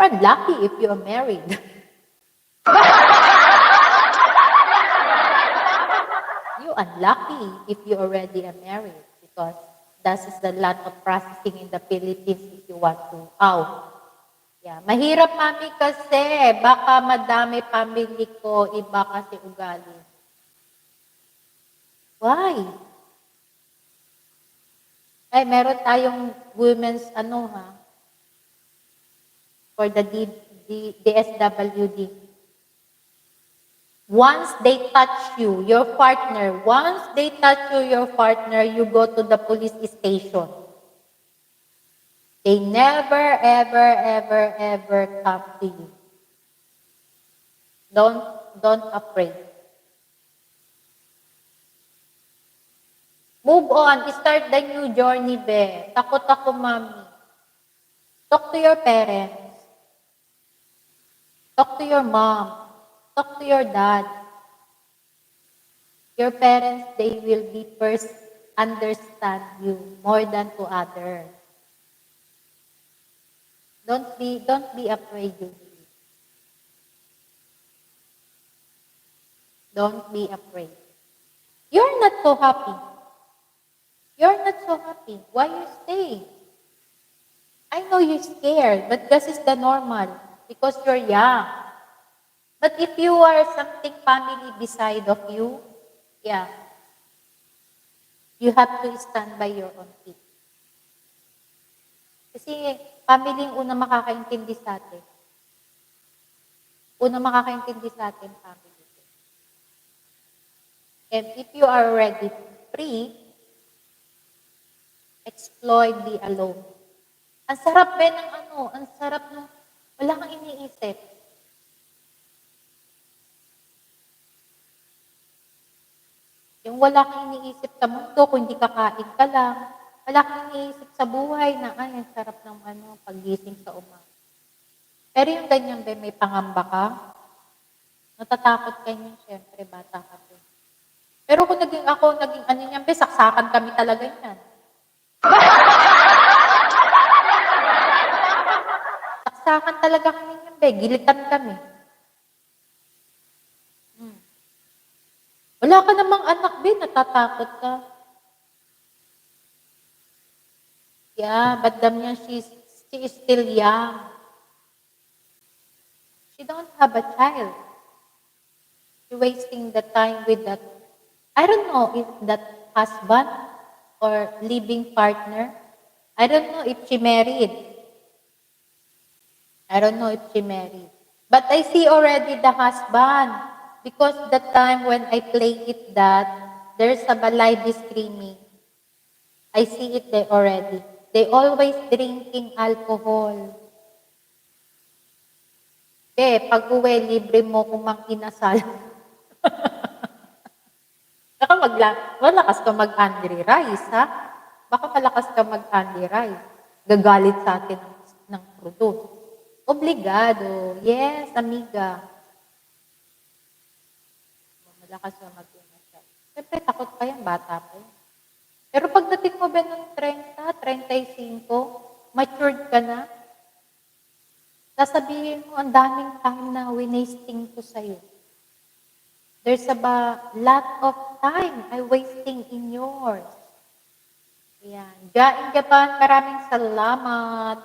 Lucky if you are married. You unlucky if you already are married because that is the lot of processing in the Philippines if you want to out. Yeah. Mahirap, mami, kasi baka madami family ko, iba kasi ugali. Why? Ay, meron tayong women's for the DSWD. Once they touch you, your partner, you go to the police station. They never, ever, ever, ever come to you. Don't afraid. Move on. Start the new journey, be. Takot ako, mami. Talk to your parents. Talk to your mom. Talk to your dad. Your parents, they will be first understand you more than to others. Don't be afraid, you. Don't be afraid. You're not so happy. You're not so happy. Why you stay? I know you're scared, but this is the normal because you're young. But if you are something family beside of you, yeah, you have to stand by your own feet. Kasi family yung una makakaintindi sa atin. Una makakaintindi sa atin, family. And if you are already free, exploit the alone. Ang sarap ng ang sarap ng wala kang iniisip. Yung wala kang iniisip sa mundo, kung hindi kakain ka lang, wala kang iniisip sa buhay na, ay, ang sarap ng paggising sa umaga. Pero yung ganyan, may pangamba ka, natatakot ka niyan, syempre, bata ka po. Pero kung naging niyan, saksakan kami talaga yan. Saksakan talaga kami niyan, gilitan kami. Wala ka namang anak, natatakot ka. Yeah, but damn she is still young. She don't have a child. She's wasting the time with that. I don't know if that husband or living partner. I don't know if she married. But I see already the husband. Because the time when I play it there's a live screaming. I see it there already. They always drinking alcohol. Pag uwi, libre mo kung mang-inasal. Baka malakas ka mag-Andy Rice, ha? Baka malakas ka mag-Andy Rice. Gagalit sa atin ng produce. Obligado. Yes, amiga. Malakas ka mag-inasal. Siyempre, takot pa yan, bata pa yan. Pero pagdating mo ba ng 30, 35, matured ka na, sasabihin mo, ang daming time na winasting ko sa'yo. There's a lot of time I wasting in yours. Ayan. Jain Japan, maraming salamat.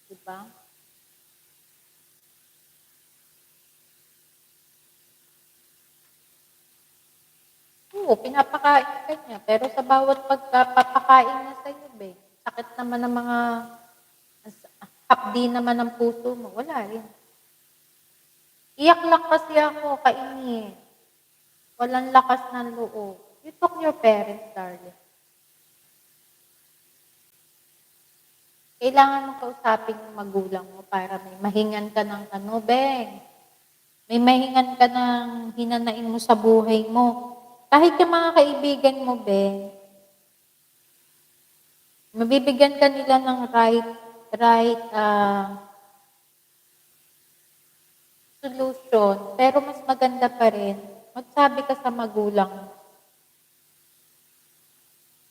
Diba? Oo, pinapakain ka niya. Pero sa bawat pagpapakain niya sa'yo, sakit naman ng mga hapdi naman ng puso mo. Wala rin. Iyak lang kasi ako, kaingi. Walang lakas ng loob. You talk your parents, darling. Kailangan mong kausapin yung magulang mo para may mahingan ka ng beng. May mahingan ka ng hinanain mo sa buhay mo. Kahit yung mga kaibigan mo, beng, mabibigyan ka nila ng right solution, pero mas maganda pa rin, magsabi ka sa magulang.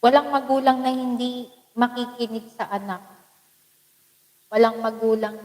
Walang magulang na hindi makikinig sa anak. walang magulang